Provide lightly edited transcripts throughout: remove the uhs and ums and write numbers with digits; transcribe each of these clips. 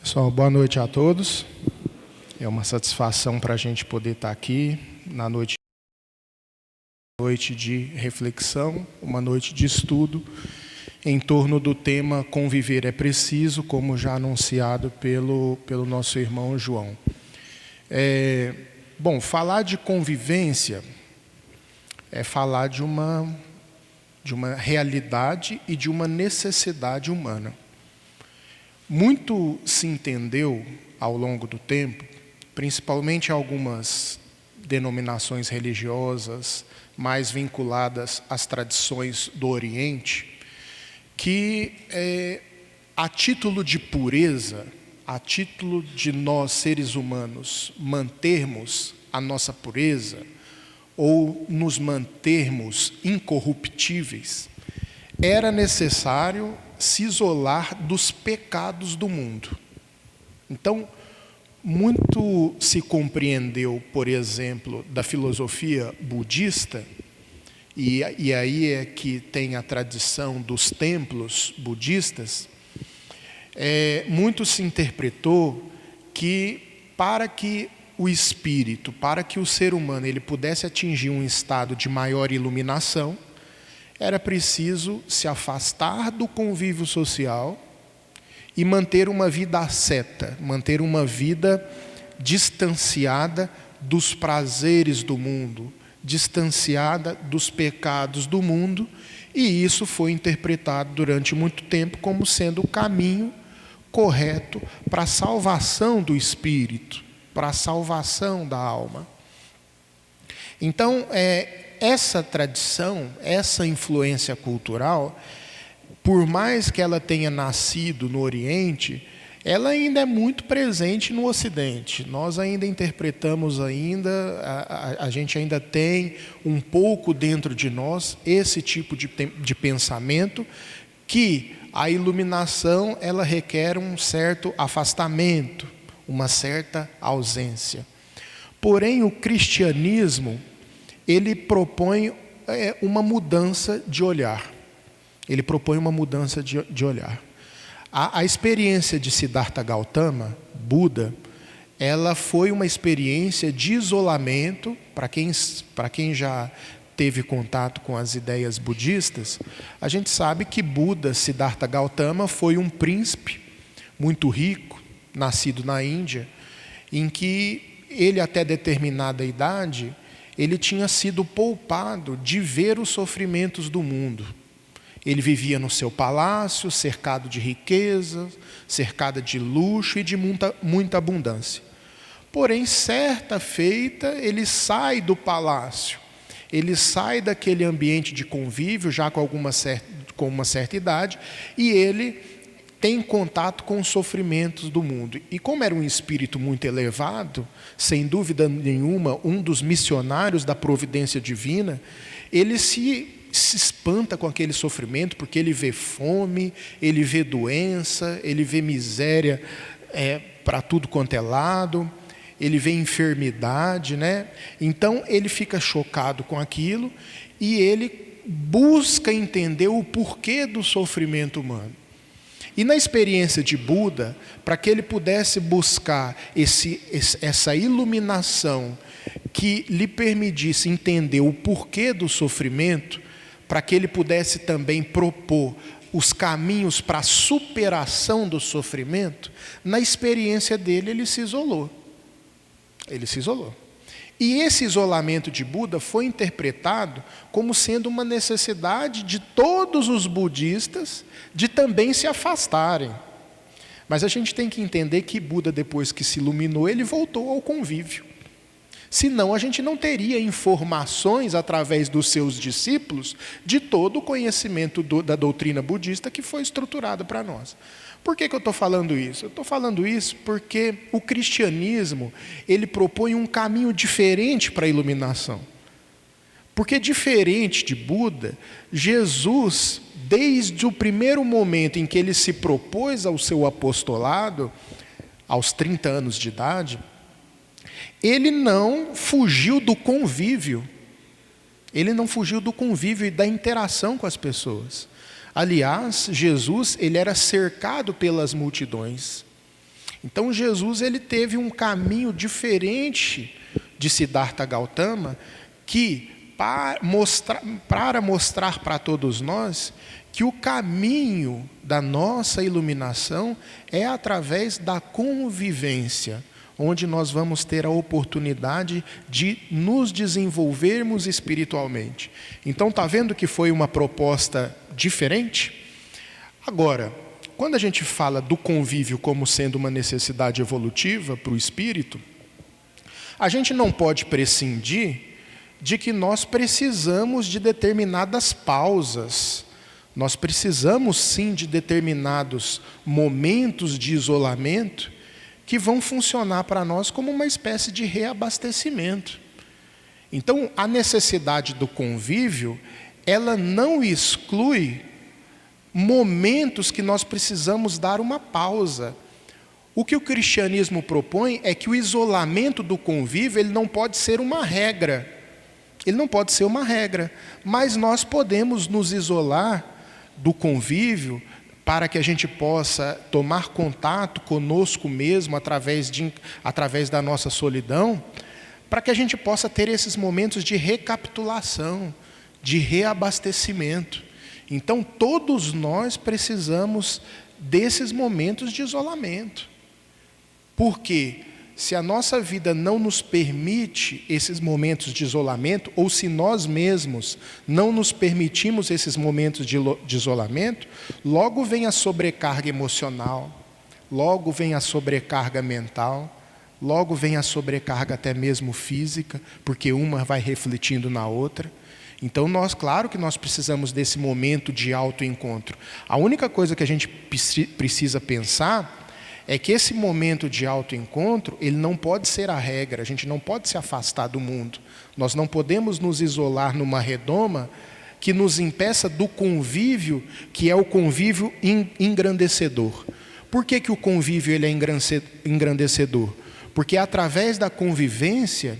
Pessoal, boa noite a todos. É uma satisfação para a gente poder estar aqui na noite de reflexão, uma noite de estudo em torno do tema Conviver é Preciso, como já anunciado pelo nosso irmão João. Bom, falar de convivência é falar de uma realidade e de uma necessidade humana. Muito se entendeu ao longo do tempo, principalmente algumas denominações religiosas mais vinculadas às tradições do Oriente, que a título de pureza, a título de nós seres humanos mantermos a nossa pureza ou nos mantermos incorruptíveis, era necessário se isolar dos pecados do mundo. Então, muito se compreendeu, por exemplo, da filosofia budista, e aí é que tem a tradição dos templos budistas, muito se interpretou que para que o espírito, para que o ser humano ele pudesse atingir um estado de maior iluminação, era preciso se afastar do convívio social e manter uma vida asceta, manter uma vida distanciada dos prazeres do mundo, distanciada dos pecados do mundo, e isso foi interpretado durante muito tempo como sendo o caminho correto para a salvação do espírito, para a salvação da alma. Então, essa tradição, essa influência cultural, por mais que ela tenha nascido no Oriente, ela ainda é muito presente no Ocidente. Nós ainda interpretamos, a gente ainda tem um pouco dentro de nós esse tipo de pensamento, que a iluminação ela requer um certo afastamento, uma certa ausência. Porém, o cristianismo ele propõe uma mudança de olhar. Ele propõe uma mudança de olhar. A experiência de Siddhartha Gautama, Buda, ela foi uma experiência de isolamento. Para quem já teve contato com as ideias budistas, a gente sabe que Buda, Siddhartha Gautama, foi um príncipe muito rico, nascido na Índia, em que ele, até determinada idade, ele tinha sido poupado de ver os sofrimentos do mundo. Ele vivia no seu palácio, cercado de riqueza, cercado de luxo e de muita abundância. Porém, certa feita, ele sai do palácio, ele sai daquele ambiente de convívio, já com uma certa idade, e ele tem contato com os sofrimentos do mundo. E como era um espírito muito elevado, sem dúvida nenhuma, um dos missionários da providência divina, ele se espanta com aquele sofrimento, porque ele vê fome, ele vê doença, ele vê miséria para tudo quanto é lado, ele vê enfermidade, né? Então ele fica chocado com aquilo e ele busca entender o porquê do sofrimento humano. E na experiência de Buda, para que ele pudesse buscar essa iluminação que lhe permitisse entender o porquê do sofrimento, para que ele pudesse também propor os caminhos para a superação do sofrimento, na experiência dele ele se isolou. Ele se isolou. E esse isolamento de Buda foi interpretado como sendo uma necessidade de todos os budistas de também se afastarem. Mas a gente tem que entender que Buda, depois que se iluminou, ele voltou ao convívio. Senão a gente não teria informações através dos seus discípulos de todo o conhecimento da doutrina budista que foi estruturada para nós. Por que eu estou falando isso? Eu estou falando isso porque o cristianismo ele propõe um caminho diferente para a iluminação. Porque diferente de Buda, Jesus, desde o primeiro momento em que ele se propôs ao seu apostolado, aos 30 anos de idade, ele não fugiu do convívio. Ele não fugiu do convívio e da interação com as pessoas. Aliás, Jesus, ele era cercado pelas multidões. Então Jesus ele teve um caminho diferente de Siddhartha Gautama, que para mostrar para todos nós que o caminho da nossa iluminação é através da convivência, onde nós vamos ter a oportunidade de nos desenvolvermos espiritualmente. Então, está vendo que foi uma proposta diferente? Agora, quando a gente fala do convívio como sendo uma necessidade evolutiva para o espírito, a gente não pode prescindir de que nós precisamos de determinadas pausas. Nós precisamos sim de determinados momentos de isolamento que vão funcionar para nós como uma espécie de reabastecimento. Então, a necessidade do convívio, ela não exclui momentos que nós precisamos dar uma pausa. O que o cristianismo propõe é que o isolamento do convívio, ele não pode ser uma regra. Ele não pode ser uma regra, mas nós podemos nos isolar do convívio para que a gente possa tomar contato conosco mesmo através da nossa solidão, para que a gente possa ter esses momentos de recapitulação, de reabastecimento. Então, todos nós precisamos desses momentos de isolamento. Porque se a nossa vida não nos permite esses momentos de isolamento, ou se nós mesmos não nos permitimos esses momentos de isolamento, logo vem a sobrecarga emocional, logo vem a sobrecarga mental, logo vem a sobrecarga até mesmo física, porque uma vai refletindo na outra. Então, claro que nós precisamos desse momento de autoencontro. A única coisa que a gente precisa pensar é que esse momento de autoencontro, ele não pode ser a regra, a gente não pode se afastar do mundo. Nós não podemos nos isolar numa redoma que nos impeça do convívio, que é o convívio engrandecedor. Por que o convívio ele é engrandecedor? Porque através da convivência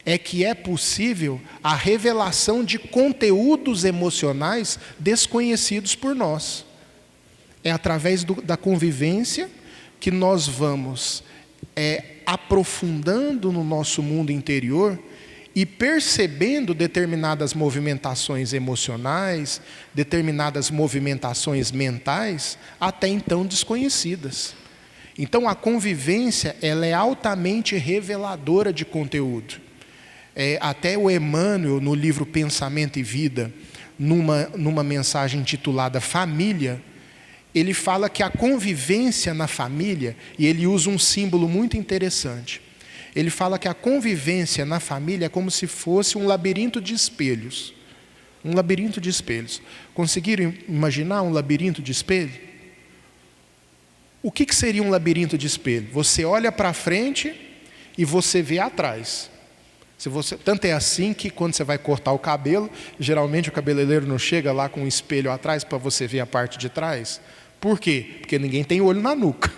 é que é possível a revelação de conteúdos emocionais desconhecidos por nós. É através da convivência que nós vamos aprofundando no nosso mundo interior e percebendo determinadas movimentações emocionais, determinadas movimentações mentais, até então desconhecidas. Então a convivência ela é altamente reveladora de conteúdo. Até o Emmanuel, no livro Pensamento e Vida, numa mensagem intitulada Família, ele fala que a convivência na família, e ele usa um símbolo muito interessante. Ele fala que a convivência na família é como se fosse um labirinto de espelhos. Um labirinto de espelhos. Conseguiram imaginar um labirinto de espelho? O que seria um labirinto de espelho? Você olha para frente e você vê atrás. Tanto é assim que quando você vai cortar o cabelo, geralmente o cabeleireiro não chega lá com um espelho atrás para você ver a parte de trás. Por quê? Porque ninguém tem olho na nuca,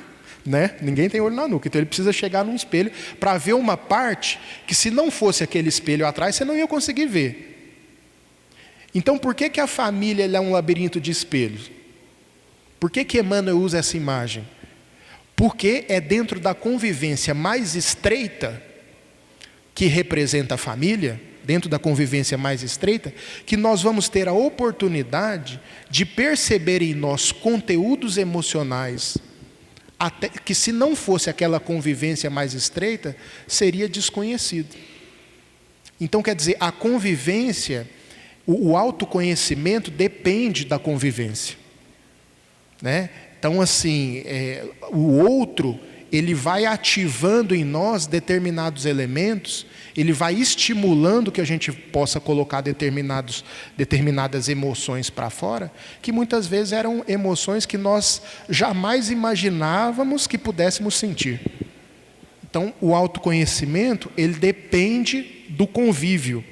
né? Ninguém tem olho na nuca, então ele precisa chegar num espelho para ver uma parte que se não fosse aquele espelho atrás, você não ia conseguir ver. Então por que a família é um labirinto de espelhos? Por que Emmanuel usa essa imagem? Porque é dentro da convivência mais estreita que representa a família, dentro da convivência mais estreita, que nós vamos ter a oportunidade de perceber em nós conteúdos emocionais, até que se não fosse aquela convivência mais estreita, seria desconhecido. Então quer dizer, a convivência, o autoconhecimento depende da convivência, né? Então assim, o outro, ele vai ativando em nós determinados elementos, ele vai estimulando que a gente possa colocar determinadas emoções para fora, que muitas vezes eram emoções que nós jamais imaginávamos que pudéssemos sentir. Então, o autoconhecimento, ele depende do convívio.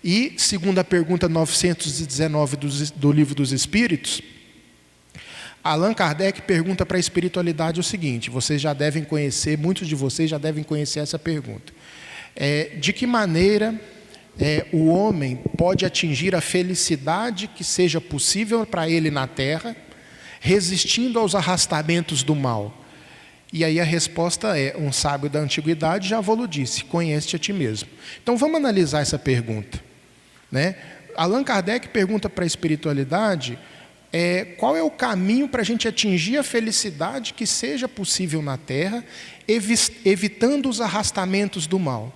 E, segundo a pergunta 919 do Livro dos Espíritos, Allan Kardec pergunta para a espiritualidade o seguinte, muitos de vocês já devem conhecer essa pergunta. De que maneira o homem pode atingir a felicidade que seja possível para ele na Terra, resistindo aos arrastamentos do mal? E aí a resposta é, um sábio da antiguidade já vou-lo disse, conhece-te a ti mesmo. Então vamos analisar essa pergunta, né? Allan Kardec pergunta para a espiritualidade, qual é o caminho para a gente atingir a felicidade que seja possível na Terra, evitando os arrastamentos do mal.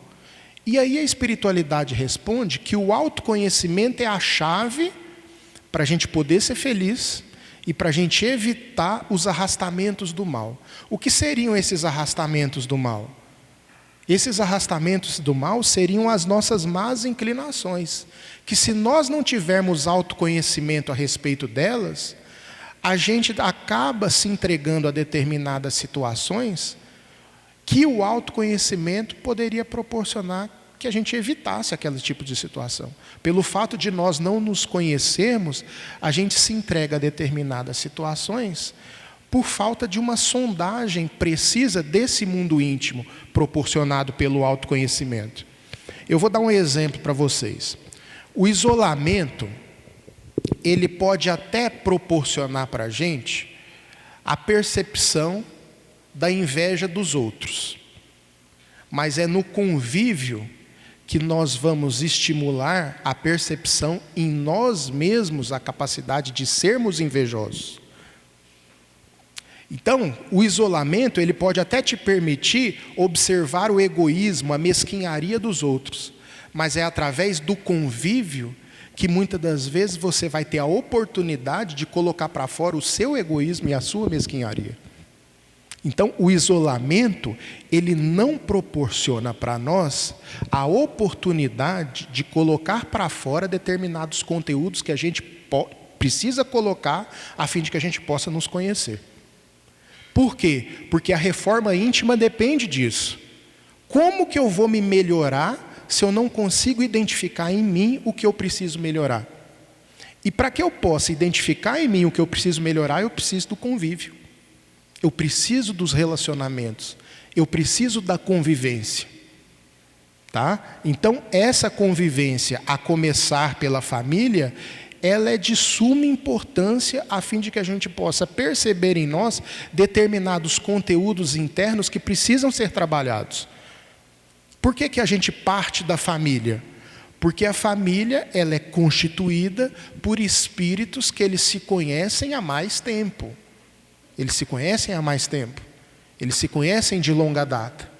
E aí a espiritualidade responde que o autoconhecimento é a chave para a gente poder ser feliz e para a gente evitar os arrastamentos do mal. O que seriam esses arrastamentos do mal? Esses arrastamentos do mal seriam as nossas más inclinações, que se nós não tivermos autoconhecimento a respeito delas, a gente acaba se entregando a determinadas situações que o autoconhecimento poderia proporcionar que a gente evitasse aquele tipo de situação. Pelo fato de nós não nos conhecermos, a gente se entrega a determinadas situações por falta de uma sondagem precisa desse mundo íntimo proporcionado pelo autoconhecimento. Eu vou dar um exemplo para vocês. O isolamento, ele pode até proporcionar para a gente a percepção da inveja dos outros. Mas é no convívio que nós vamos estimular a percepção em nós mesmos, a capacidade de sermos invejosos. Então, o isolamento, ele pode até te permitir observar o egoísmo, a mesquinharia dos outros, mas é através do convívio que muitas das vezes você vai ter a oportunidade de colocar para fora o seu egoísmo e a sua mesquinharia. Então, o isolamento, ele não proporciona para nós a oportunidade de colocar para fora determinados conteúdos que a gente precisa colocar a fim de que a gente possa nos conhecer. Por quê? Porque a reforma íntima depende disso. Como que eu vou me melhorar se eu não consigo identificar em mim o que eu preciso melhorar? E para que eu possa identificar em mim o que eu preciso melhorar, eu preciso do convívio. Eu preciso dos relacionamentos. Eu preciso da convivência. Tá? Então, essa convivência, a começar pela família, ela é de suma importância a fim de que a gente possa perceber em nós determinados conteúdos internos que precisam ser trabalhados. Por que a gente parte da família? Porque a família, ela é constituída por espíritos que eles se conhecem há mais tempo. Eles se conhecem há mais tempo. Eles se conhecem de longa data.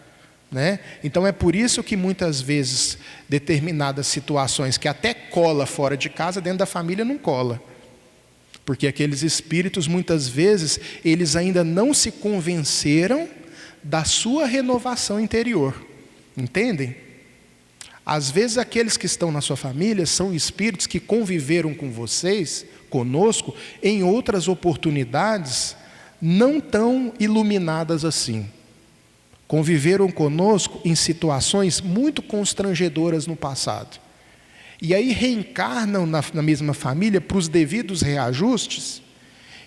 Né? Então é por isso que muitas vezes determinadas situações que até cola fora de casa, dentro da família não cola. Porque aqueles espíritos muitas vezes, eles ainda não se convenceram da sua renovação interior. Entendem? Às vezes aqueles que estão na sua família são espíritos que conviveram com vocês, conosco, em outras oportunidades não tão iluminadas assim. Conviveram conosco em situações muito constrangedoras no passado. E aí reencarnam na mesma família para os devidos reajustes.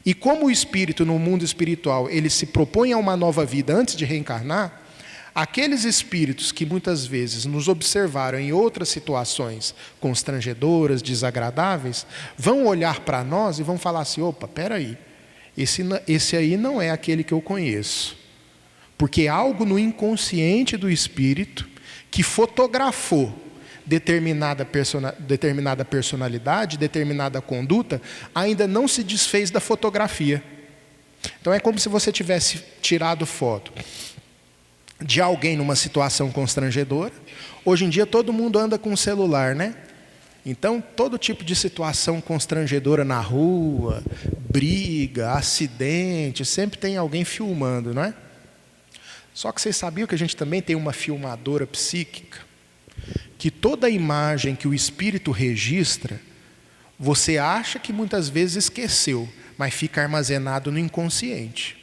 E como o espírito no mundo espiritual, ele se propõe a uma nova vida antes de reencarnar, aqueles espíritos que muitas vezes nos observaram em outras situações constrangedoras, desagradáveis, vão olhar para nós e vão falar assim, opa, peraí, esse aí não é aquele que eu conheço. Porque algo no inconsciente do espírito que fotografou determinada personalidade, determinada conduta, ainda não se desfez da fotografia. Então é como se você tivesse tirado foto de alguém numa situação constrangedora. Hoje em dia todo mundo anda com celular, né? Então todo tipo de situação constrangedora na rua, briga, acidente, sempre tem alguém filmando, não é? Só que vocês sabiam que a gente também tem uma filmadora psíquica? Que toda imagem que o espírito registra, você acha que muitas vezes esqueceu, mas fica armazenado no inconsciente.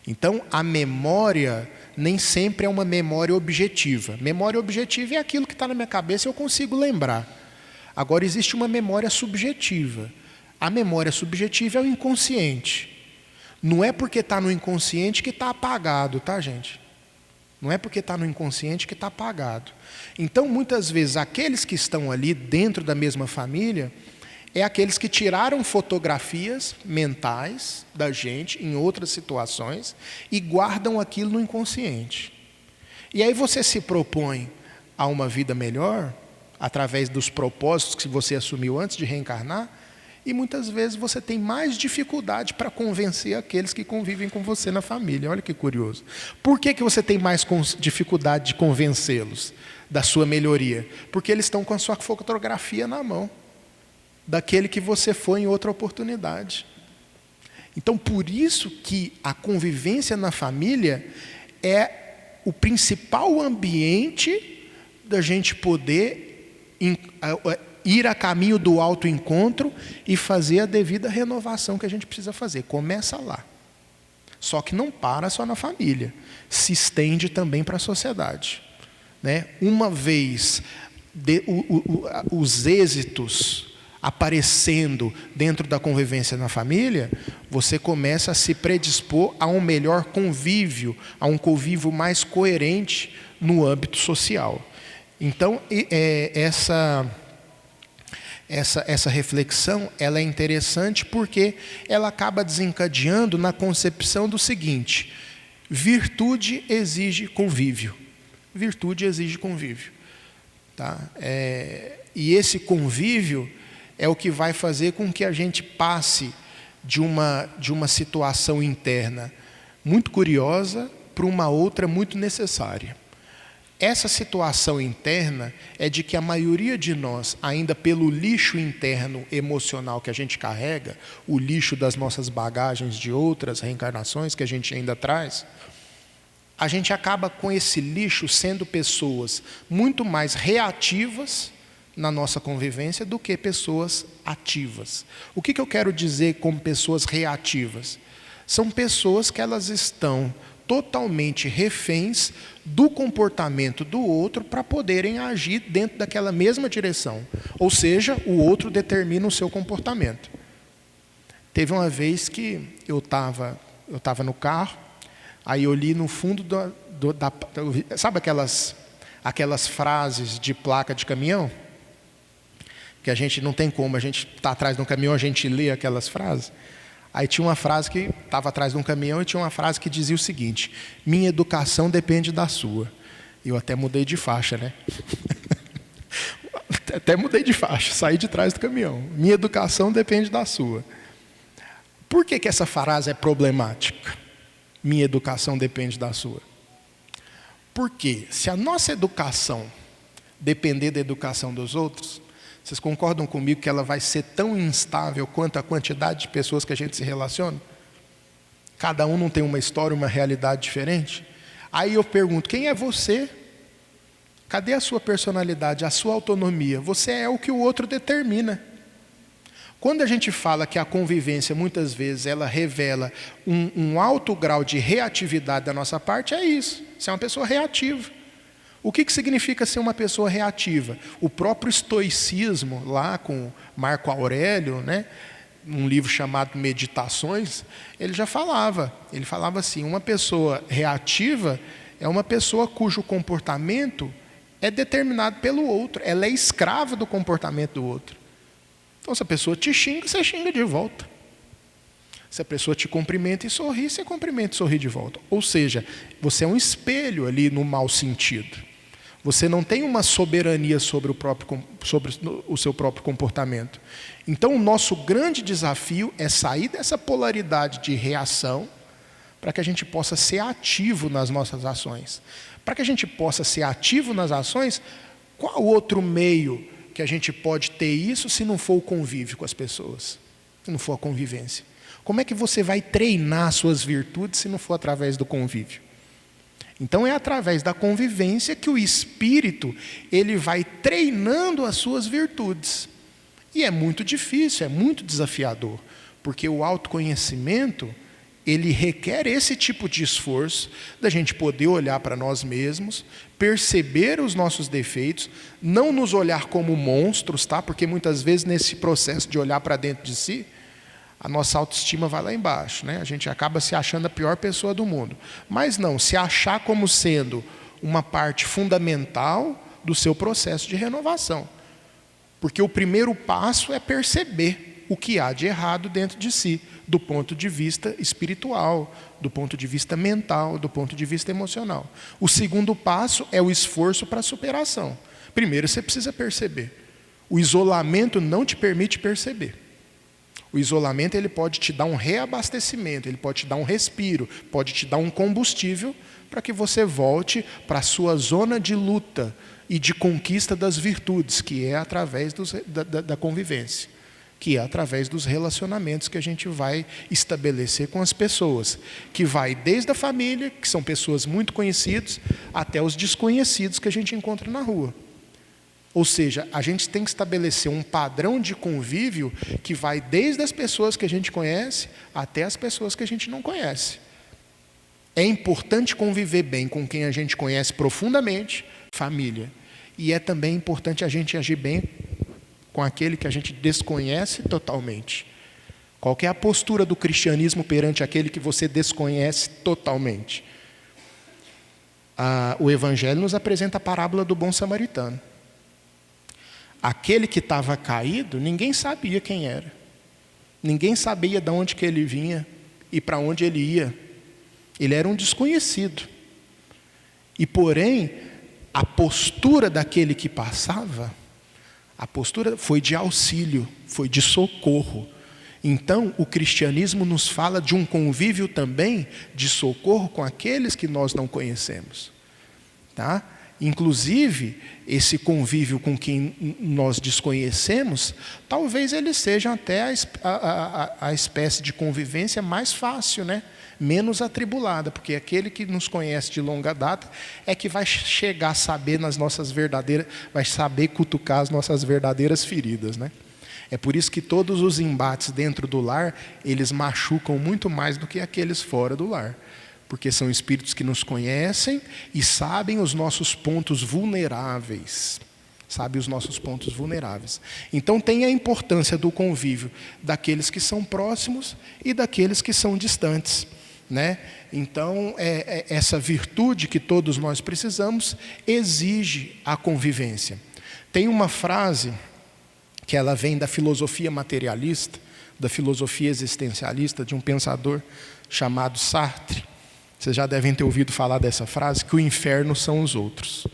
Então, a memória nem sempre é uma memória objetiva. Memória objetiva é aquilo que está na minha cabeça e eu consigo lembrar. Agora, existe uma memória subjetiva. A memória subjetiva é o inconsciente. Não é porque está no inconsciente que está apagado, tá, gente? Não é porque está no inconsciente que está apagado. Então, muitas vezes, aqueles que estão ali dentro da mesma família, é aqueles que tiraram fotografias mentais da gente em outras situações e guardam aquilo no inconsciente. E aí você se propõe a uma vida melhor, através dos propósitos que você assumiu antes de reencarnar, e muitas vezes você tem mais dificuldade para convencer aqueles que convivem com você na família. Olha que curioso. Por que você tem mais dificuldade de convencê-los da sua melhoria? Porque eles estão com a sua fotografia na mão, daquele que você foi em outra oportunidade. Então, por isso que a convivência na família é o principal ambiente da gente poder ir a caminho do autoencontro e fazer a devida renovação que a gente precisa fazer. Começa lá. Só que não para só na família. Se estende também para a sociedade. Né? Uma vez os êxitos aparecendo dentro da convivência na família, você começa a se predispor a um melhor convívio, a um convívio mais coerente no âmbito social. Então, essa reflexão ela é interessante porque ela acaba desencadeando na concepção do seguinte: virtude exige convívio. Virtude exige convívio. Tá? E esse convívio é o que vai fazer com que a gente passe de uma situação interna muito curiosa para uma outra muito necessária. Essa situação interna é de que a maioria de nós, ainda pelo lixo interno emocional que a gente carrega, o lixo das nossas bagagens de outras reencarnações que a gente ainda traz, a gente acaba com esse lixo sendo pessoas muito mais reativas na nossa convivência do que pessoas ativas. O que eu quero dizer com pessoas reativas? São pessoas que elas estão totalmente reféns do comportamento do outro para poderem agir dentro daquela mesma direção. Ou seja, o outro determina o seu comportamento. Teve uma vez que eu estava no carro, aí eu li no fundo sabe aquelas frases de placa de caminhão? Que a gente não tem como, a gente está atrás de um caminhão, a gente lê aquelas frases. Aí tinha uma frase que estava atrás de um caminhão e tinha uma frase que dizia o seguinte: minha educação depende da sua. Eu até mudei de faixa, né? Até mudei de faixa, saí de trás do caminhão. Minha educação depende da sua. Por que essa frase é problemática? Minha educação depende da sua. Porque se a nossa educação depender da educação dos outros, vocês concordam comigo que ela vai ser tão instável quanto a quantidade de pessoas que a gente se relaciona? Cada um não tem uma história, uma realidade diferente? Aí eu pergunto, quem é você? Cadê a sua personalidade, a sua autonomia? Você é o que o outro determina. Quando a gente fala que a convivência, muitas vezes, ela revela um alto grau de reatividade da nossa parte, é isso. Você é uma pessoa reativa. O que significa ser uma pessoa reativa? O próprio estoicismo, lá com Marco Aurélio, né, um livro chamado Meditações, ele falava assim: uma pessoa reativa é uma pessoa cujo comportamento é determinado pelo outro, ela é escrava do comportamento do outro. Então, se a pessoa te xinga, você xinga de volta. Se a pessoa te cumprimenta e sorri, você cumprimenta e sorri de volta. Ou seja, você é um espelho ali no mau sentido. Você não tem uma soberania sobre o seu próprio comportamento. Então, o nosso grande desafio é sair dessa polaridade de reação para que a gente possa ser ativo nas nossas ações. Para que a gente possa ser ativo nas ações, qual outro meio que a gente pode ter isso se não for o convívio com as pessoas? Se não for a convivência? Como é que você vai treinar suas virtudes se não for através do convívio? Então é através da convivência que o espírito ele vai treinando as suas virtudes. E é muito difícil, é muito desafiador, porque o autoconhecimento ele requer esse tipo de esforço da gente poder olhar para nós mesmos, perceber os nossos defeitos, não nos olhar como monstros, tá? Porque muitas vezes nesse processo de olhar para dentro de si, a nossa autoestima vai lá embaixo, né? A gente acaba se achando a pior pessoa do mundo. Mas não, se achar como sendo uma parte fundamental do seu processo de renovação. Porque o primeiro passo é perceber o que há de errado dentro de si, do ponto de vista espiritual, do ponto de vista mental, do ponto de vista emocional. O segundo passo é o esforço para a superação. Primeiro você precisa perceber. O isolamento não te permite perceber. O isolamento ele pode te dar um reabastecimento, ele pode te dar um respiro, pode te dar um combustível para que você volte para a sua zona de luta e de conquista das virtudes, que é através da convivência, que é através dos relacionamentos que a gente vai estabelecer com as pessoas, que vai desde a família, que são pessoas muito conhecidas, até os desconhecidos que a gente encontra na rua. Ou seja, a gente tem que estabelecer um padrão de convívio que vai desde as pessoas que a gente conhece até as pessoas que a gente não conhece. É importante conviver bem com quem a gente conhece profundamente, família. E é também importante a gente agir bem com aquele que a gente desconhece totalmente. Qual que é a postura do cristianismo perante aquele que você desconhece totalmente? O Evangelho nos apresenta a parábola do bom samaritano. Aquele que estava caído, ninguém sabia quem era. Ninguém sabia de onde que ele vinha e para onde ele ia. Ele era um desconhecido. E porém, a postura daquele que passava, a postura foi de auxílio, foi de socorro. Então, o cristianismo nos fala de um convívio também de socorro com aqueles que nós não conhecemos. Tá? Inclusive, esse convívio com quem nós desconhecemos, talvez ele seja até a espécie de convivência mais fácil, né? Menos atribulada, porque aquele que nos conhece de longa data é que vai chegar a saber vai saber cutucar as nossas verdadeiras feridas, né? É por isso que todos os embates dentro do lar, eles machucam muito mais do que aqueles fora do lar. Porque são espíritos que nos conhecem e sabem os nossos pontos vulneráveis. Sabem os nossos pontos vulneráveis. Então tem a importância do convívio daqueles que são próximos e daqueles que são distantes, né? Então essa virtude que todos nós precisamos exige a convivência. Tem uma frase que ela vem da filosofia materialista, da filosofia existencialista, de um pensador chamado Sartre. Vocês já devem ter ouvido falar dessa frase, que o inferno são os outros.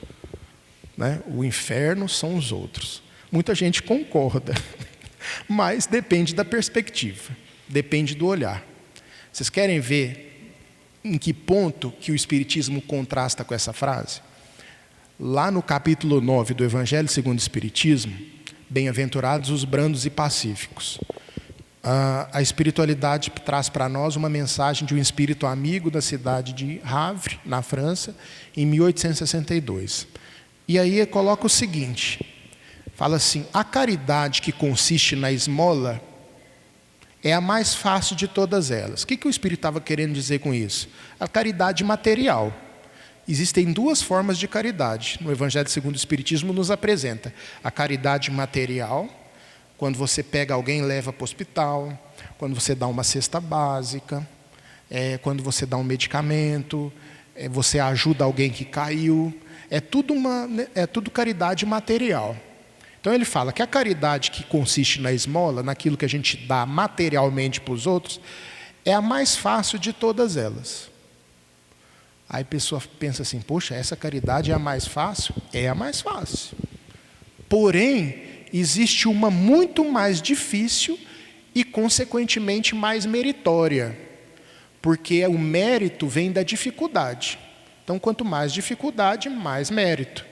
Né? O inferno são os outros. Muita gente concorda, mas depende da perspectiva, depende do olhar. Vocês querem ver em que ponto que o Espiritismo contrasta com essa frase? Lá no capítulo 9 do Evangelho segundo o Espiritismo, bem-aventurados os brandos e pacíficos. A espiritualidade traz para nós uma mensagem de um espírito amigo da cidade de Havre, na França, em 1862. E aí coloca o seguinte, fala assim: a caridade que consiste na esmola é a mais fácil de todas elas. O que o espírito estava querendo dizer com isso? A caridade material. Existem duas formas de caridade. No Evangelho segundo o Espiritismo nos apresenta a caridade material, quando você pega alguém e leva para o hospital, quando você dá uma cesta básica, quando você dá um medicamento, você ajuda alguém que caiu, é tudo caridade material. Então ele fala que a caridade que consiste na esmola, naquilo que a gente dá materialmente para os outros, é a mais fácil de todas elas. Aí a pessoa pensa assim, poxa, essa caridade é a mais fácil? É a mais fácil. Porém, existe uma muito mais difícil e, consequentemente, mais meritória. Porque o mérito vem da dificuldade. Então, quanto mais dificuldade, mais mérito.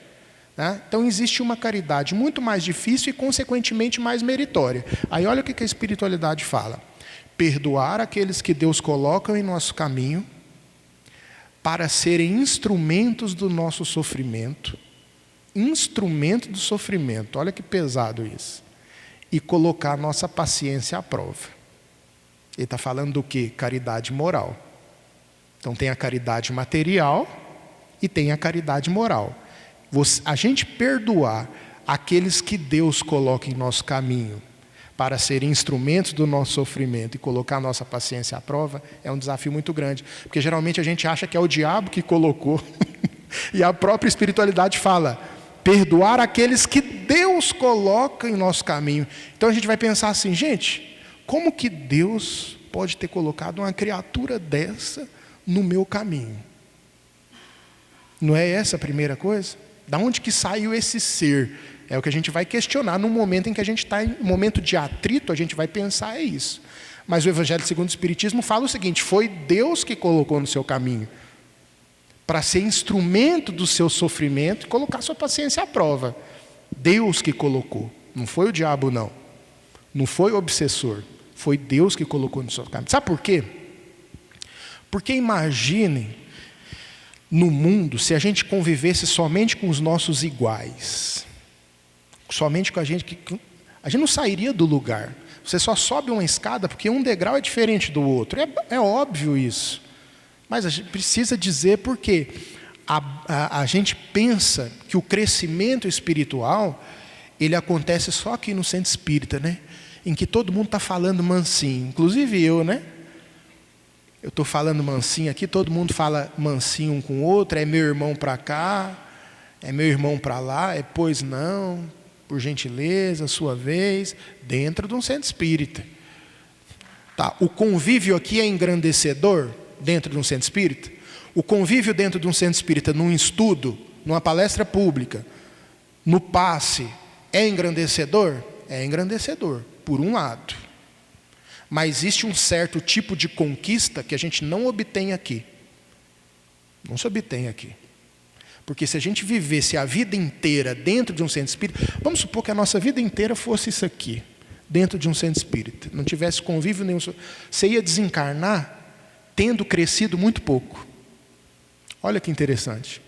Né? Então, existe uma caridade muito mais difícil e, consequentemente, mais meritória. Aí, olha o que a espiritualidade fala. Perdoar aqueles que Deus coloca em nosso caminho para serem instrumentos do nosso sofrimento. Instrumento do sofrimento, olha que pesado isso. E colocar a nossa paciência à prova. Ele está falando do quê? Caridade moral. Então tem a caridade material e tem a caridade moral. A gente perdoar aqueles que Deus coloca em nosso caminho para serem instrumentos do nosso sofrimento e colocar a nossa paciência à prova é um desafio muito grande. Porque geralmente a gente acha que é o diabo que colocou. E a própria espiritualidade fala: perdoar aqueles que Deus coloca em nosso caminho. Então a gente vai pensar assim, gente, como que Deus pode ter colocado uma criatura dessa no meu caminho? Não é essa a primeira coisa? Da onde que saiu esse ser? É o que a gente vai questionar no momento em que a gente está em um momento de atrito, a gente vai pensar isso. Mas o Evangelho segundo o Espiritismo fala o seguinte: foi Deus que colocou no seu caminho, para ser instrumento do seu sofrimento e colocar sua paciência à prova. Deus que colocou, não foi o diabo não. Não foi o obsessor, foi Deus que colocou no seu caminho. Sabe por quê? Porque imaginem, no mundo, se a gente convivesse somente com os nossos iguais, somente com a gente não sairia do lugar. Você só sobe uma escada porque um degrau é diferente do outro. É óbvio isso. Mas a gente precisa dizer por quê. A gente pensa que o crescimento espiritual, ele acontece só aqui no centro espírita, né? Em que todo mundo está falando mansinho. Inclusive eu, né? Eu estou falando mansinho aqui, todo mundo fala mansinho um com o outro. É meu irmão para cá, é meu irmão para lá, é pois não, por gentileza, sua vez, dentro de um centro espírita. Tá, o convívio aqui é engrandecedor dentro de um centro espírita? O convívio dentro de um centro espírita, num estudo, numa palestra pública, no passe, é engrandecedor? É engrandecedor, por um lado. Mas existe um certo tipo de conquista que a gente não obtém aqui. Não se obtém aqui. Porque se a gente vivesse a vida inteira dentro de um centro espírita, vamos supor que a nossa vida inteira fosse isso aqui, dentro de um centro espírita, não tivesse convívio nenhum, você ia desencarnar tendo crescido muito pouco. Olha que interessante.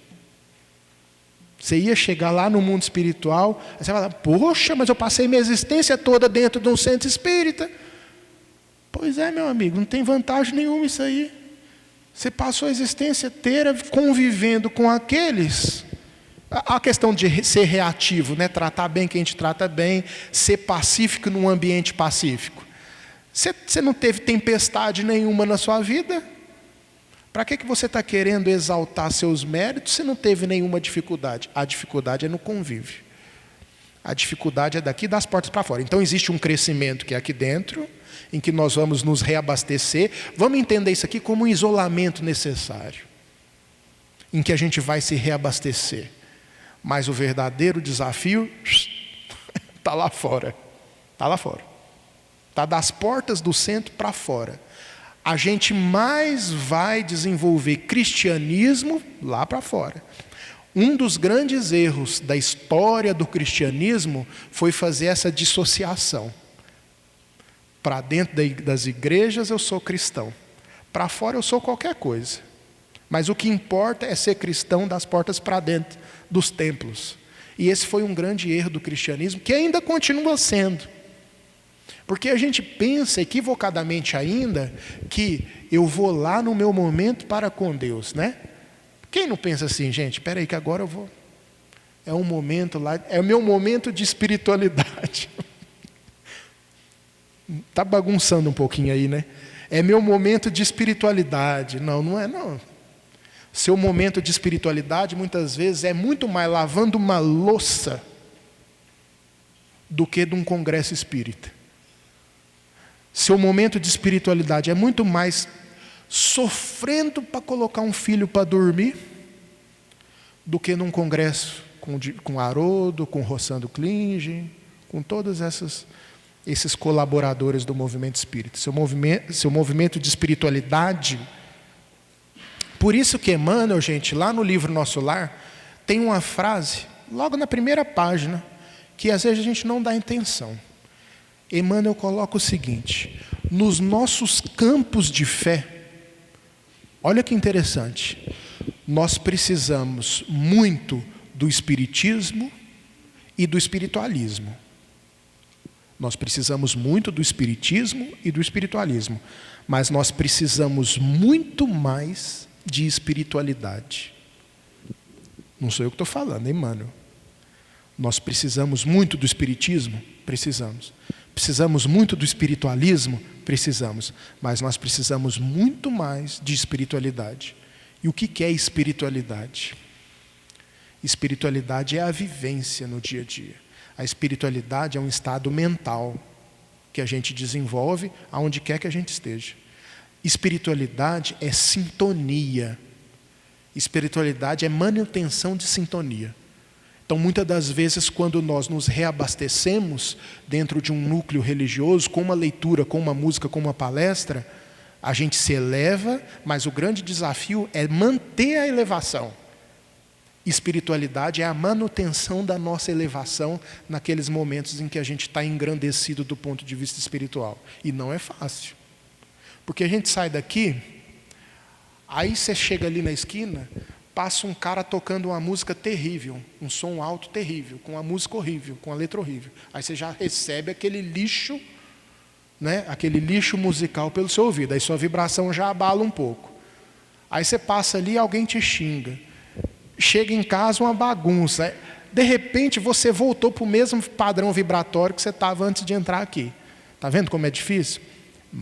Você ia chegar lá no mundo espiritual, aí você vai falar, poxa, mas eu passei minha existência toda dentro de um centro espírita. Pois é, meu amigo, não tem vantagem nenhuma isso aí. Você passou a existência inteira convivendo com aqueles. A questão de ser reativo, né? Tratar bem quem te trata bem, ser pacífico num ambiente pacífico. Você não teve tempestade nenhuma na sua vida? Para que você está querendo exaltar seus méritos se não teve nenhuma dificuldade? A dificuldade é no convívio. A dificuldade é daqui das portas para fora. Então existe um crescimento que é aqui dentro, em que nós vamos nos reabastecer. Vamos entender isso aqui como um isolamento necessário, em que a gente vai se reabastecer. Mas o verdadeiro desafio está lá fora. Está lá fora. Está das portas do centro para fora. A gente mais vai desenvolver cristianismo lá para fora. Um dos grandes erros da história do cristianismo foi fazer essa dissociação. Para dentro das igrejas eu sou cristão, para fora eu sou qualquer coisa. Mas o que importa é ser cristão das portas para dentro dos templos. E esse foi um grande erro do cristianismo, que ainda continua sendo. Porque a gente pensa equivocadamente ainda que eu vou lá no meu momento para com Deus, né? Quem não pensa assim, gente? Espera aí que agora eu vou. É um momento lá, é o meu momento de espiritualidade. Está bagunçando um pouquinho aí, né? É meu momento de espiritualidade. Não, não é não. Seu momento de espiritualidade muitas vezes é muito mais lavando uma louça do que de um congresso espírita. Seu momento de espiritualidade é muito mais sofrendo para colocar um filho para dormir do que num congresso com Haroldo, com Rossando Klinge, com todos esses colaboradores do movimento espírita. Seu movimento de espiritualidade. Por isso que Emmanuel, gente, lá no livro Nosso Lar, tem uma frase, logo na primeira página, que às vezes a gente não dá atenção. Emmanuel coloca o seguinte: nos nossos campos de fé, olha que interessante, nós precisamos muito do espiritismo e do espiritualismo. Nós precisamos muito do espiritismo e do espiritualismo, mas nós precisamos muito mais de espiritualidade. Não sou eu que estou falando, hein, Emmanuel? Nós precisamos muito do espiritismo? Precisamos. Precisamos muito do espiritualismo? Precisamos. Mas nós precisamos muito mais de espiritualidade. E o que é espiritualidade? Espiritualidade é a vivência no dia a dia. A espiritualidade é um estado mental que a gente desenvolve aonde quer que a gente esteja. Espiritualidade é sintonia. Espiritualidade é manutenção de sintonia. Então, muitas das vezes, quando nós nos reabastecemos dentro de um núcleo religioso, com uma leitura, com uma música, com uma palestra, a gente se eleva, mas o grande desafio é manter a elevação. Espiritualidade é a manutenção da nossa elevação naqueles momentos em que a gente está engrandecido do ponto de vista espiritual. E não é fácil. Porque a gente sai daqui, aí você chega ali na esquina, passa um cara tocando uma música terrível, um som alto terrível, com uma música horrível, com uma letra horrível. Aí você já recebe aquele lixo, né, aquele lixo musical pelo seu ouvido. Aí sua vibração já abala um pouco. Aí você passa ali e alguém te xinga. Chega em casa uma bagunça. De repente você voltou para o mesmo padrão vibratório que você estava antes de entrar aqui. Está vendo como é difícil?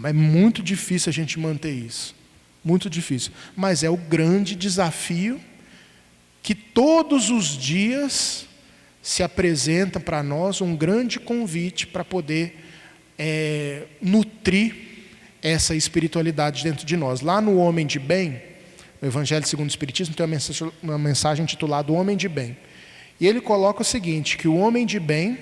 É muito difícil a gente manter isso. Muito difícil. Mas é o grande desafio que todos os dias se apresenta para nós um grande convite para poder nutrir essa espiritualidade dentro de nós. Lá no Homem de Bem, no Evangelho segundo o Espiritismo, tem uma mensagem intitulada O Homem de Bem. E ele coloca o seguinte, que o homem de bem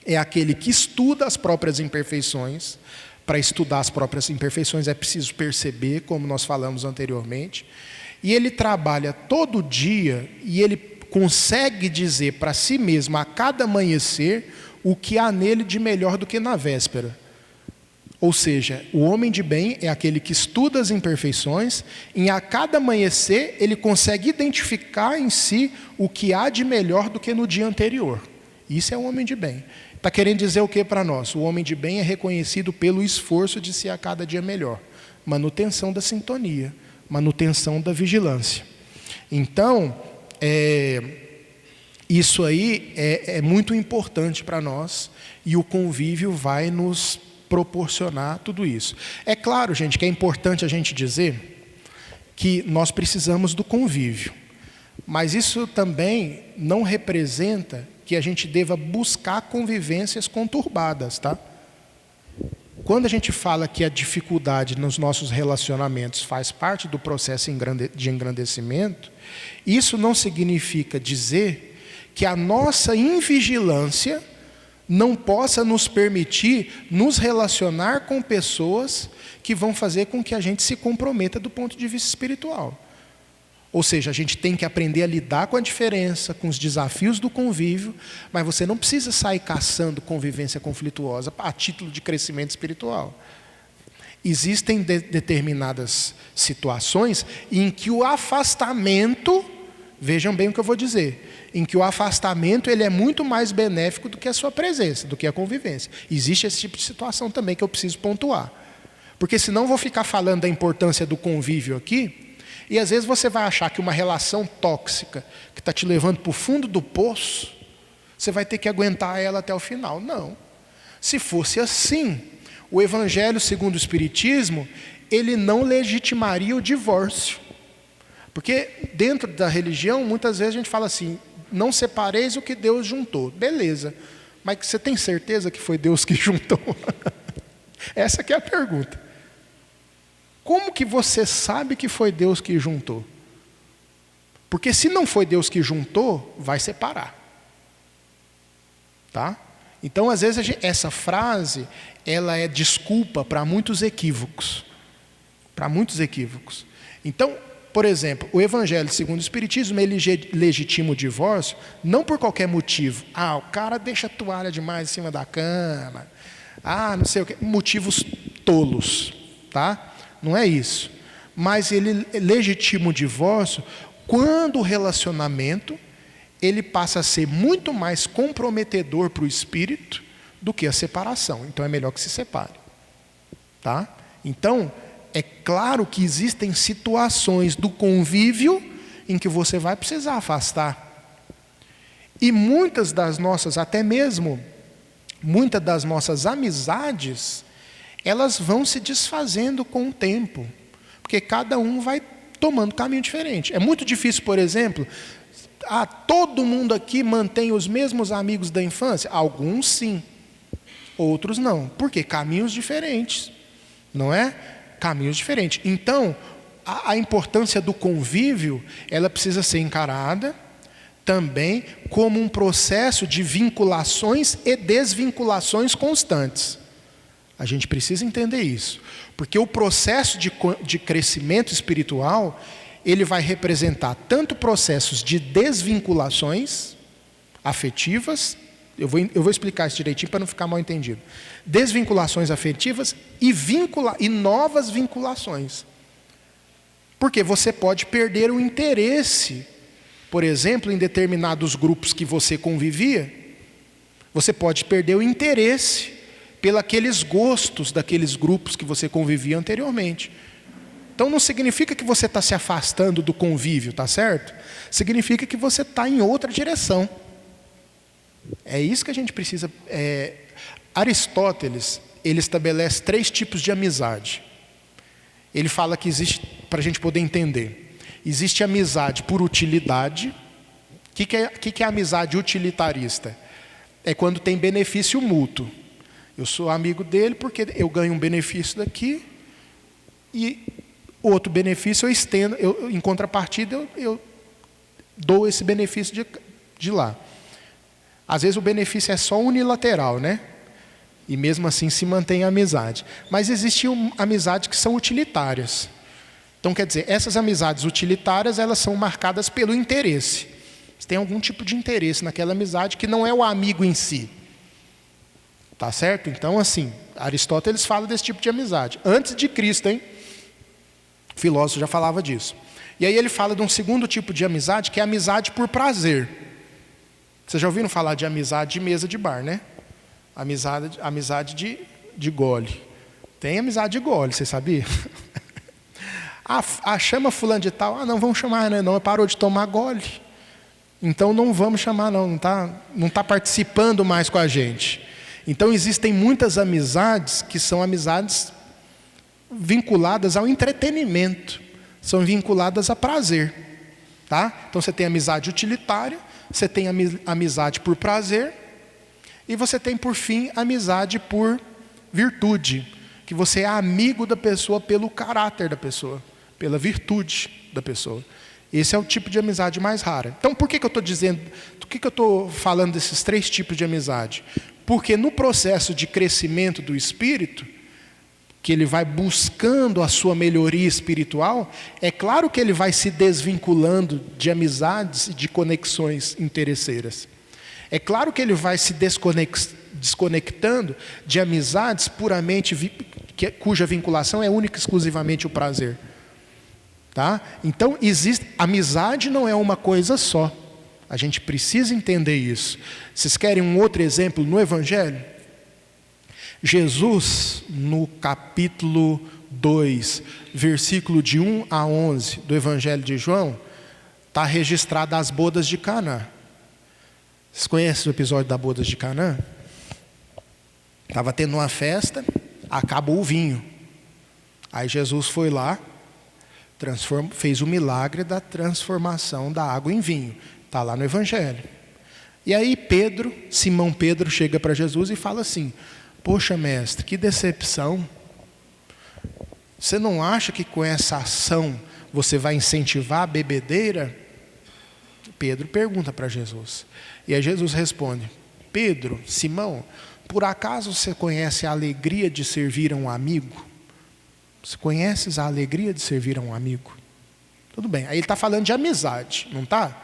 é aquele que estuda as próprias imperfeições. Para estudar as próprias imperfeições é preciso perceber, como nós falamos anteriormente. E ele trabalha todo dia e ele consegue dizer para si mesmo, a cada amanhecer, o que há nele de melhor do que na véspera. Ou seja, o homem de bem é aquele que estuda as imperfeições e a cada amanhecer ele consegue identificar em si o que há de melhor do que no dia anterior. Isso é o homem de bem. Está querendo dizer o que para nós? O homem de bem é reconhecido pelo esforço de ser a cada dia melhor. Manutenção da sintonia, manutenção da vigilância. Então, isso aí é muito importante para nós e o convívio vai nos proporcionar tudo isso. É claro, gente, que é importante a gente dizer que nós precisamos do convívio, mas isso também não representa que a gente deva buscar convivências conturbadas, tá? Quando a gente fala que a dificuldade nos nossos relacionamentos faz parte do processo de engrandecimento, isso não significa dizer que a nossa invigilância não possa nos permitir nos relacionar com pessoas que vão fazer com que a gente se comprometa do ponto de vista espiritual. Ou seja, a gente tem que aprender a lidar com a diferença, com os desafios do convívio, mas você não precisa sair caçando convivência conflituosa a título de crescimento espiritual. Existem determinadas situações em que o afastamento, vejam bem o que eu vou dizer, em que o afastamento ele é muito mais benéfico do que a sua presença, do que a convivência. Existe esse tipo de situação também que eu preciso pontuar. Porque senão eu vou ficar falando da importância do convívio aqui, e às vezes você vai achar que uma relação tóxica, que está te levando para o fundo do poço, você vai ter que aguentar ela até o final. Não. Se fosse assim, o Evangelho segundo o Espiritismo, ele não legitimaria o divórcio. Porque dentro da religião, muitas vezes a gente fala assim, não separeis o que Deus juntou. Beleza, mas você tem certeza que foi Deus que juntou? Essa que é a pergunta. Como que você sabe que foi Deus que juntou? Porque se não foi Deus que juntou, vai separar. Tá? Então, às vezes, essa frase, ela é desculpa para muitos equívocos. Para muitos equívocos. Então, por exemplo, o Evangelho segundo o Espiritismo, ele legitima o divórcio, não por qualquer motivo. O cara deixa a toalha demais em cima da cama. Não sei o quê. Motivos tolos. Tá? Não é isso. Mas ele legitima o divórcio quando o relacionamento ele passa a ser muito mais comprometedor para o espírito do que a separação. Então é melhor que se separe. Tá? Então, é claro que existem situações do convívio em que você vai precisar afastar. E muitas das nossas, até mesmo, muitas das nossas amizades, elas vão se desfazendo com o tempo, porque cada um vai tomando caminho diferente. É muito difícil, por exemplo, todo mundo aqui mantém os mesmos amigos da infância? Alguns sim, outros não. Por quê? Caminhos diferentes, não é? Caminhos diferentes. Então, a importância do convívio, ela precisa ser encarada também como um processo de vinculações e desvinculações constantes. A gente precisa entender isso, porque o processo de crescimento espiritual, ele vai representar tanto processos de desvinculações afetivas, eu vou explicar isso direitinho para não ficar mal entendido, desvinculações afetivas e novas vinculações. Porque você pode perder o interesse, por exemplo, em determinados grupos que você convivia, você pode perder o interesse pelos gostos daqueles grupos que você convivia anteriormente. Então não significa que você está se afastando do convívio, tá certo? Significa que você está em outra direção. É isso que a gente precisa. Aristóteles, ele estabelece 3 tipos de amizade. Ele fala que existe, para a gente poder entender, existe amizade por utilidade. O que é amizade utilitarista? É quando tem benefício mútuo. Eu sou amigo dele porque eu ganho um benefício daqui e outro benefício eu estendo, em contrapartida eu dou esse benefício de lá. Às vezes o benefício é só unilateral, né? E mesmo assim se mantém a amizade. Mas existem amizades que são utilitárias. Então, quer dizer, essas amizades utilitárias, elas são marcadas pelo interesse. Você tem algum tipo de interesse naquela amizade que não é o amigo em si. Tá certo? Então, assim, Aristóteles fala desse tipo de amizade. Antes de Cristo, hein? O filósofo já falava disso. E aí ele fala de um segundo tipo de amizade, que é a amizade por prazer. Vocês já ouviram falar de amizade de mesa de bar, né? Amizade de gole. Tem amizade de gole, você sabia? Chama fulano de tal. Não, vamos chamar, né? Não, parou de tomar gole. Então não vamos chamar, não tá participando mais com a gente. Então existem muitas amizades que são amizades vinculadas ao entretenimento, são vinculadas a prazer, tá? Então você tem amizade utilitária, você tem amizade por prazer, e você tem, por fim, amizade por virtude, que você é amigo da pessoa pelo caráter da pessoa, pela virtude da pessoa. Esse é o tipo de amizade mais rara. Então, por que eu estou dizendo, por que eu estou falando desses 3 tipos de amizade? Porque no processo de crescimento do espírito, que ele vai buscando a sua melhoria espiritual, é claro que ele vai se desvinculando de amizades e de conexões interesseiras. É claro que ele vai se desconectando de amizades puramente, cuja vinculação é única e exclusivamente o prazer. Tá? Então, amizade não é uma coisa só. A gente precisa entender isso. Vocês querem um outro exemplo no Evangelho? Jesus, no capítulo 2, versículo de 1 a 11 do Evangelho de João, está registrado as bodas de Caná. Vocês conhecem o episódio das bodas de Caná? Estava tendo uma festa, acabou o vinho. Aí Jesus foi lá, fez o milagre da transformação da água em vinho. Está lá no Evangelho. E aí Simão Pedro chega para Jesus e fala assim: poxa, mestre, que decepção. Você não acha que com essa ação você vai incentivar a bebedeira? Pedro pergunta para Jesus. E aí Jesus responde: Pedro, Simão, por acaso você conhece a alegria de servir a um amigo? Você conheces a alegria de servir a um amigo? Tudo bem, aí ele está falando de amizade, não está?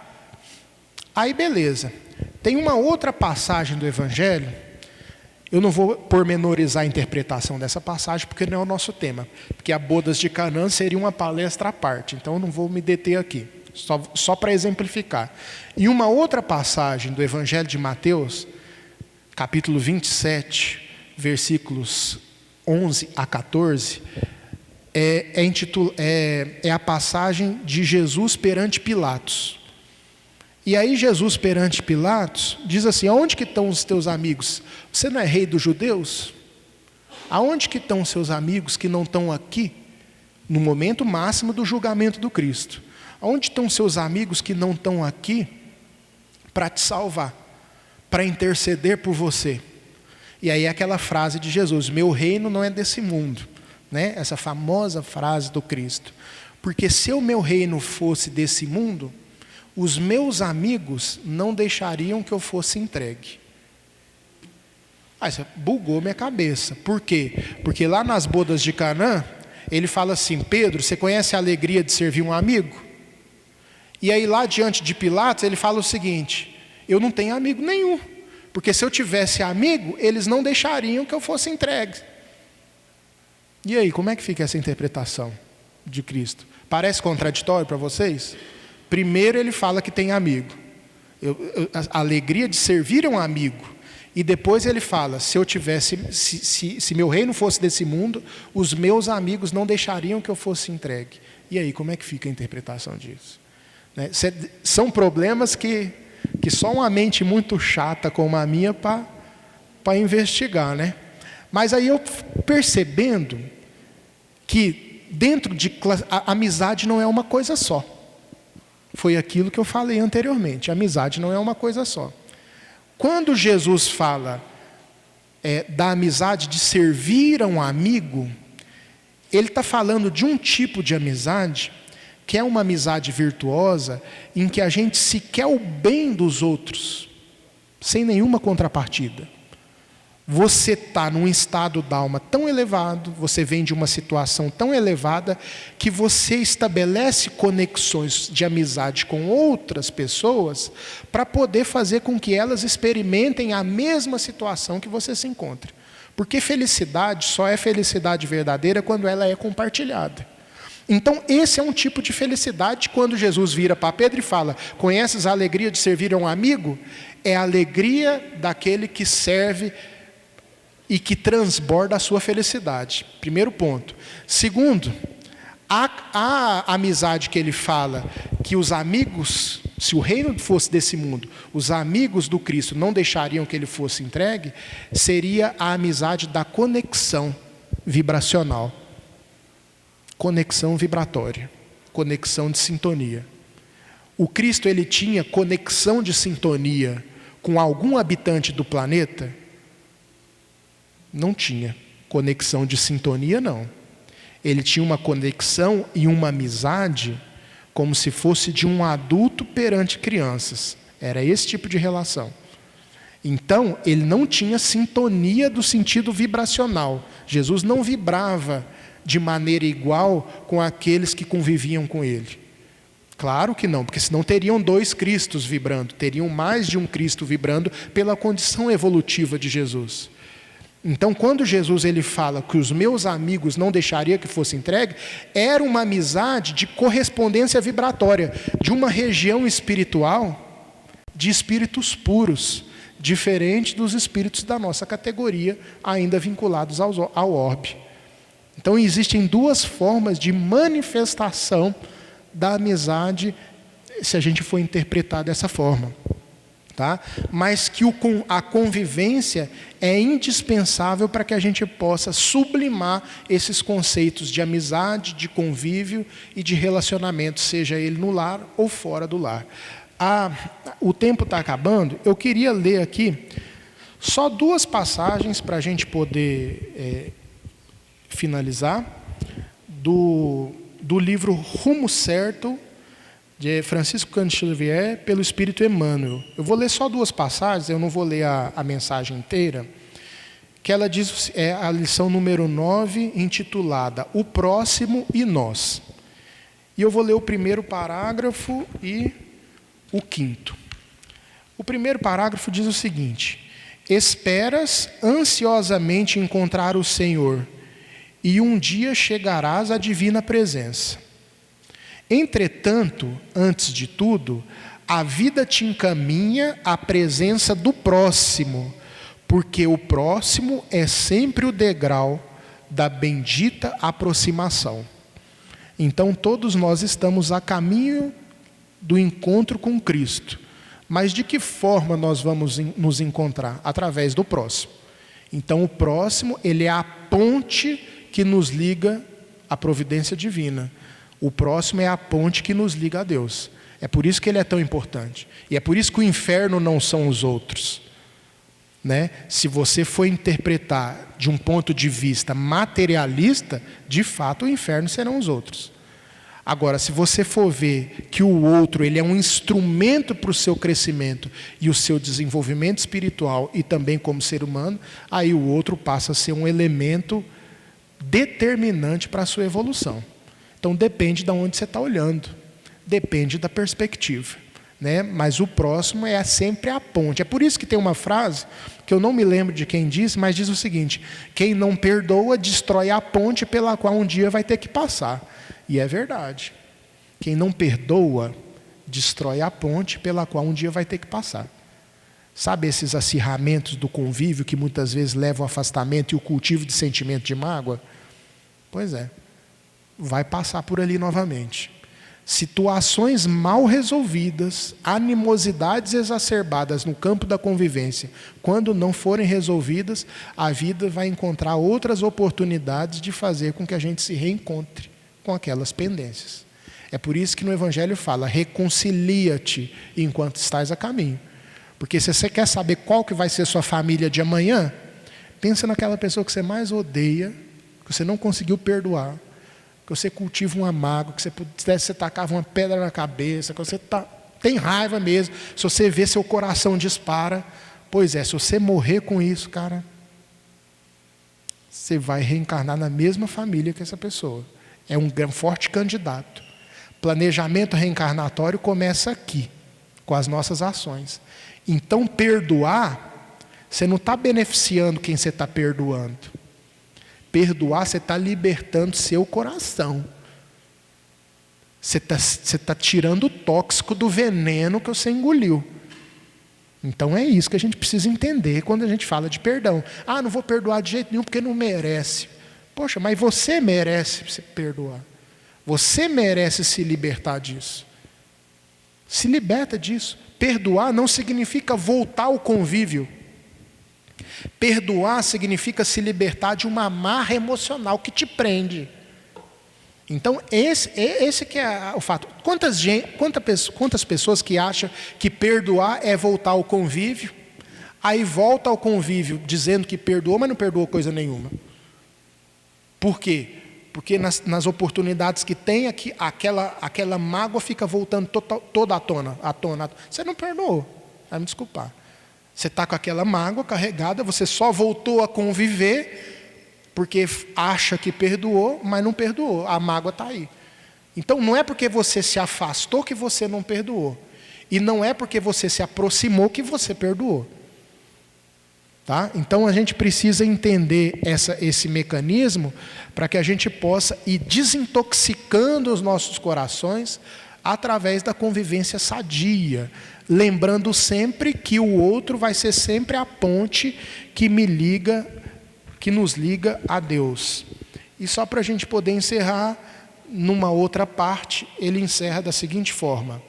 Aí beleza, tem uma outra passagem do Evangelho, eu não vou pormenorizar a interpretação dessa passagem, porque não é o nosso tema, porque a bodas de Canaã seria uma palestra à parte, então eu não vou me deter aqui, só para exemplificar. Em uma outra passagem do Evangelho de Mateus, capítulo 27, versículos 11 a 14, é a passagem de Jesus perante Pilatos. E aí Jesus perante Pilatos diz assim: aonde que estão os teus amigos? Você não é rei dos judeus? Aonde que estão os seus amigos que não estão aqui no momento máximo do julgamento do Cristo? Aonde estão os seus amigos que não estão aqui para te salvar, para interceder por você. E aí aquela frase de Jesus: meu reino não é desse mundo, né? Essa famosa frase do Cristo. Porque se o meu reino fosse desse mundo, os meus amigos não deixariam que eu fosse entregue. Isso bugou minha cabeça. Por quê? Porque lá nas bodas de Canaã, ele fala assim: Pedro, você conhece a alegria de servir um amigo? E aí lá diante de Pilatos, ele fala o seguinte: eu não tenho amigo nenhum, porque se eu tivesse amigo, eles não deixariam que eu fosse entregue. E aí, como é que fica essa interpretação de Cristo? Parece contraditório para vocês? Primeiro ele fala que tem amigo, a alegria de servir é um amigo. E depois ele fala: se eu tivesse, se meu reino fosse desse mundo, os meus amigos não deixariam que eu fosse entregue. E aí, como é que fica a interpretação disso? Né? São problemas que só uma mente muito chata como a minha para investigar, né? Mas aí eu percebendo que dentro de a amizade não é uma coisa só. Foi aquilo que eu falei anteriormente: a amizade não é uma coisa só. Quando Jesus fala da amizade de servir a um amigo, ele está falando de um tipo de amizade que é uma amizade virtuosa, em que a gente se quer o bem dos outros, sem nenhuma contrapartida. Você está num estado d'alma tão elevado, você vem de uma situação tão elevada, que você estabelece conexões de amizade com outras pessoas, para poder fazer com que elas experimentem a mesma situação que você se encontra. Porque felicidade só é felicidade verdadeira quando ela é compartilhada. Então esse é um tipo de felicidade. Quando Jesus vira para Pedro e fala: conheces a alegria de servir a um amigo? É a alegria daquele que serve e que transborda a sua felicidade. Primeiro ponto. Segundo, a amizade que ele fala que os amigos, se o reino fosse desse mundo, os amigos do Cristo não deixariam que ele fosse entregue, seria a amizade da conexão vibracional. Conexão vibratória, conexão de sintonia. O Cristo, ele tinha conexão de sintonia com algum habitante do planeta? Não tinha conexão de sintonia, não. Ele tinha uma conexão e uma amizade como se fosse de um adulto perante crianças. Era esse tipo de relação. Então, ele não tinha sintonia do sentido vibracional. Jesus não vibrava de maneira igual com aqueles que conviviam com ele. Claro que não, porque senão teriam dois Cristos vibrando, teriam mais de um Cristo vibrando pela condição evolutiva de Jesus. Então, quando Jesus ele fala que os meus amigos não deixariam que fosse entregue, era uma amizade de correspondência vibratória, de uma região espiritual, de espíritos puros, diferente dos espíritos da nossa categoria, ainda vinculados ao orbe. Então existem duas formas de manifestação da amizade, se a gente for interpretar dessa forma, tá? Mas que a convivência é indispensável para que a gente possa sublimar esses conceitos de amizade, de convívio e de relacionamento, seja ele no lar ou fora do lar. O tempo está acabando. Eu queria ler aqui só duas passagens para a gente poder finalizar, do livro Rumo Certo, de Francisco Cândido Xavier, pelo Espírito Emmanuel. Eu vou ler só duas passagens, eu não vou ler a mensagem inteira, que ela diz, é a lição número 9, intitulada O Próximo e Nós. E eu vou ler o primeiro parágrafo e o quinto. O primeiro parágrafo diz o seguinte: esperas ansiosamente encontrar o Senhor, e um dia chegarás à divina presença. Entretanto, antes de tudo, a vida te encaminha à presença do próximo, porque o próximo é sempre o degrau da bendita aproximação. Então todos nós estamos a caminho do encontro com Cristo. Mas de que forma nós vamos nos encontrar? Através do próximo. Então o próximo, ele é a ponte que nos liga à providência divina. O próximo é a ponte que nos liga a Deus. É por isso que ele é tão importante. E é por isso que o inferno não são os outros. Né? Se você for interpretar de um ponto de vista materialista, de fato o inferno serão os outros. Agora, se você for ver que o outro ele é um instrumento para o seu crescimento e o seu desenvolvimento espiritual e também como ser humano, aí o outro passa a ser um elemento determinante para a sua evolução. Então depende de onde você está olhando, depende da perspectiva. Né? Mas o próximo é sempre a ponte. É por isso que tem uma frase, que eu não me lembro de quem disse, mas diz o seguinte: quem não perdoa, destrói a ponte pela qual um dia vai ter que passar. E é verdade. Quem não perdoa, destrói a ponte pela qual um dia vai ter que passar. Sabe esses acirramentos do convívio que muitas vezes levam ao afastamento e o cultivo de sentimento de mágoa? Pois é, vai passar por ali novamente. Situações mal resolvidas, animosidades exacerbadas no campo da convivência, quando não forem resolvidas, a vida vai encontrar outras oportunidades de fazer com que a gente se reencontre com aquelas pendências. É por isso que no Evangelho fala: reconcilia-te enquanto estás a caminho. Porque se você quer saber qual que vai ser sua família de amanhã, pensa naquela pessoa que você mais odeia, que você não conseguiu perdoar, que você cultiva uma mágoa, que você tacava uma pedra na cabeça, que você tem raiva mesmo, se você vê seu coração dispara. Pois é, se você morrer com isso, cara, você vai reencarnar na mesma família que essa pessoa. É um forte candidato. Planejamento reencarnatório começa aqui, com as nossas ações. Então perdoar, você não está beneficiando quem você está perdoando. Perdoar, você está libertando seu coração. Você está tirando o tóxico do veneno que você engoliu. Então é isso que a gente precisa entender quando a gente fala de perdão. Ah, não vou perdoar de jeito nenhum porque não merece. Poxa, mas você merece se perdoar. Você merece se libertar disso. Se liberta disso. Perdoar não significa voltar ao convívio. Perdoar significa se libertar de uma amarra emocional que te prende. Então esse que é o fato. Quantas pessoas que acham que perdoar é voltar ao convívio, aí volta ao convívio dizendo que perdoou, mas não perdoou coisa nenhuma. Por quê? Porque nas oportunidades que tem aqui, aquela mágoa fica voltando toda à tona. Você não perdoou, vai me desculpar. Você está com aquela mágoa carregada, você só voltou a conviver porque acha que perdoou, mas não perdoou, a mágoa está aí. Então não é porque você se afastou que você não perdoou. E não é porque você se aproximou que você perdoou. Tá? Então a gente precisa entender esse mecanismo para que a gente possa ir desintoxicando os nossos corações através da convivência sadia, lembrando sempre que o outro vai ser sempre a ponte que nos liga a Deus. E só para a gente poder encerrar, numa outra parte, ele encerra da seguinte forma: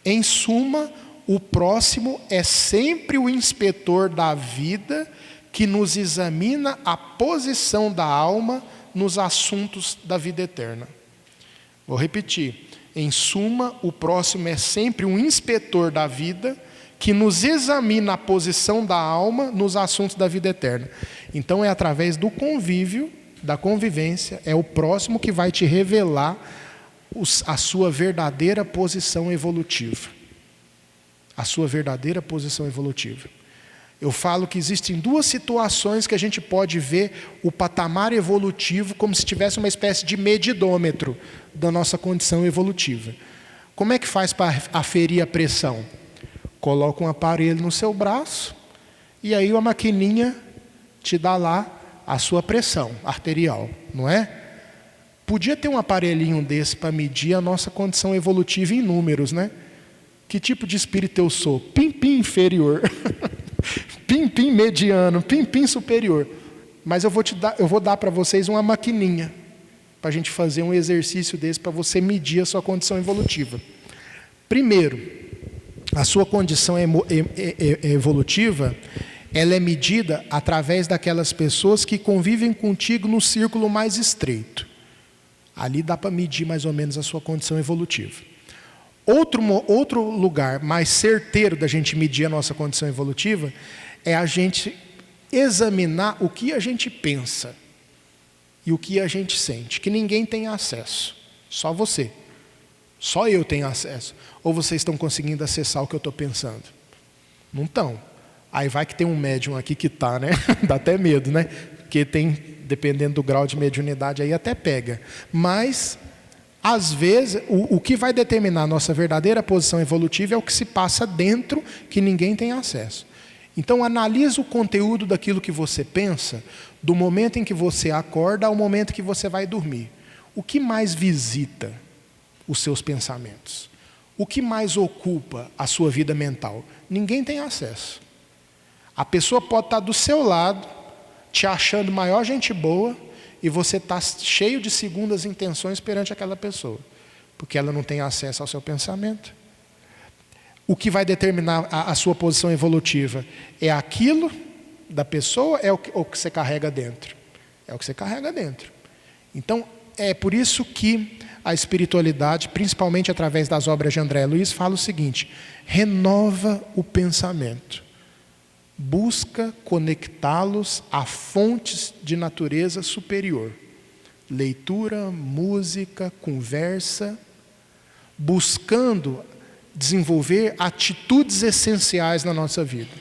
em suma, o próximo é sempre o inspetor da vida que nos examina a posição da alma nos assuntos da vida eterna. Vou repetir. Em suma, o próximo é sempre um inspetor da vida que nos examina a posição da alma nos assuntos da vida eterna. Então é através do convívio, da convivência, é o próximo que vai te revelar a sua verdadeira posição evolutiva. A sua verdadeira posição evolutiva. Eu falo que existem duas situações que a gente pode ver o patamar evolutivo como se tivesse uma espécie de medidômetro da nossa condição evolutiva. Como é que faz para aferir a pressão? Coloca um aparelho no seu braço e aí a maquininha te dá lá a sua pressão arterial, não é? Podia ter um aparelhinho desse para medir a nossa condição evolutiva em números, né? Que tipo de espírito eu sou? Pim-pim inferior, pim-pim mediano, pim-pim superior. Mas eu vou dar para vocês uma maquininha, para a gente fazer um exercício desse, para você medir a sua condição evolutiva. Primeiro, a sua condição evolutiva, ela é medida através daquelas pessoas que convivem contigo no círculo mais estreito. Ali dá para medir mais ou menos a sua condição evolutiva. Outro lugar mais certeiro da gente medir a nossa condição evolutiva é a gente examinar o que a gente pensa e o que a gente sente, que ninguém tem acesso, só você. Só eu tenho acesso. Ou vocês estão conseguindo acessar o que eu estou pensando? Não estão. Aí vai que tem um médium aqui que está, né? Dá até medo, né? Porque tem, dependendo do grau de mediunidade, aí até pega. Mas, às vezes, o que vai determinar a nossa verdadeira posição evolutiva é o que se passa dentro, que ninguém tem acesso. Então, analisa o conteúdo daquilo que você pensa, do momento em que você acorda ao momento que você vai dormir. O que mais visita os seus pensamentos? O que mais ocupa a sua vida mental? Ninguém tem acesso. A pessoa pode estar do seu lado, te achando maior gente boa, e você está cheio de segundas intenções perante aquela pessoa, porque ela não tem acesso ao seu pensamento. O que vai determinar a sua posição evolutiva é aquilo da pessoa, é o que você carrega dentro? É o que você carrega dentro. Então, é por isso que a espiritualidade, principalmente através das obras de André Luiz, fala o seguinte: renova o pensamento. Busca conectá-los a fontes de natureza superior. Leitura, música, conversa, buscando desenvolver atitudes essenciais na nossa vida.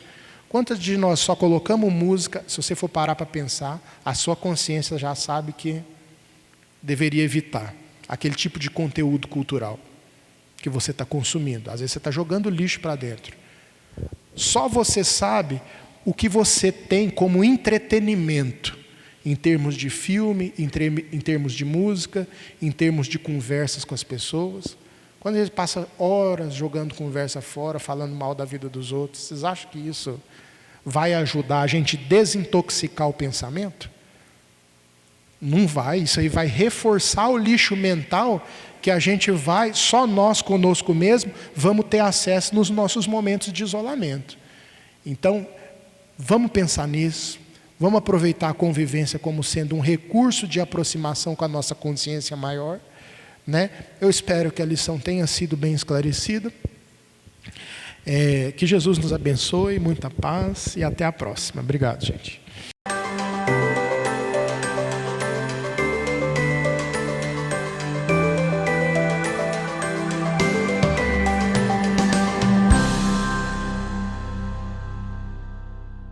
Quantas de nós só colocamos música, se você for parar para pensar, a sua consciência já sabe que deveria evitar aquele tipo de conteúdo cultural que você está consumindo. Às vezes você está jogando lixo para dentro. Só você sabe o que você tem como entretenimento, em termos de filme, em termos de música, em termos de conversas com as pessoas. Quando a gente passa horas jogando conversa fora, falando mal da vida dos outros, vocês acham que isso vai ajudar a gente a desintoxicar o pensamento? Não vai, isso aí vai reforçar o lixo mental que a gente vai, só nós conosco mesmo, vamos ter acesso nos nossos momentos de isolamento. Então, vamos pensar nisso, vamos aproveitar a convivência como sendo um recurso de aproximação com a nossa consciência maior, né? Eu espero que a lição tenha sido bem esclarecida. Que Jesus nos abençoe, muita paz e até a próxima. Obrigado, gente.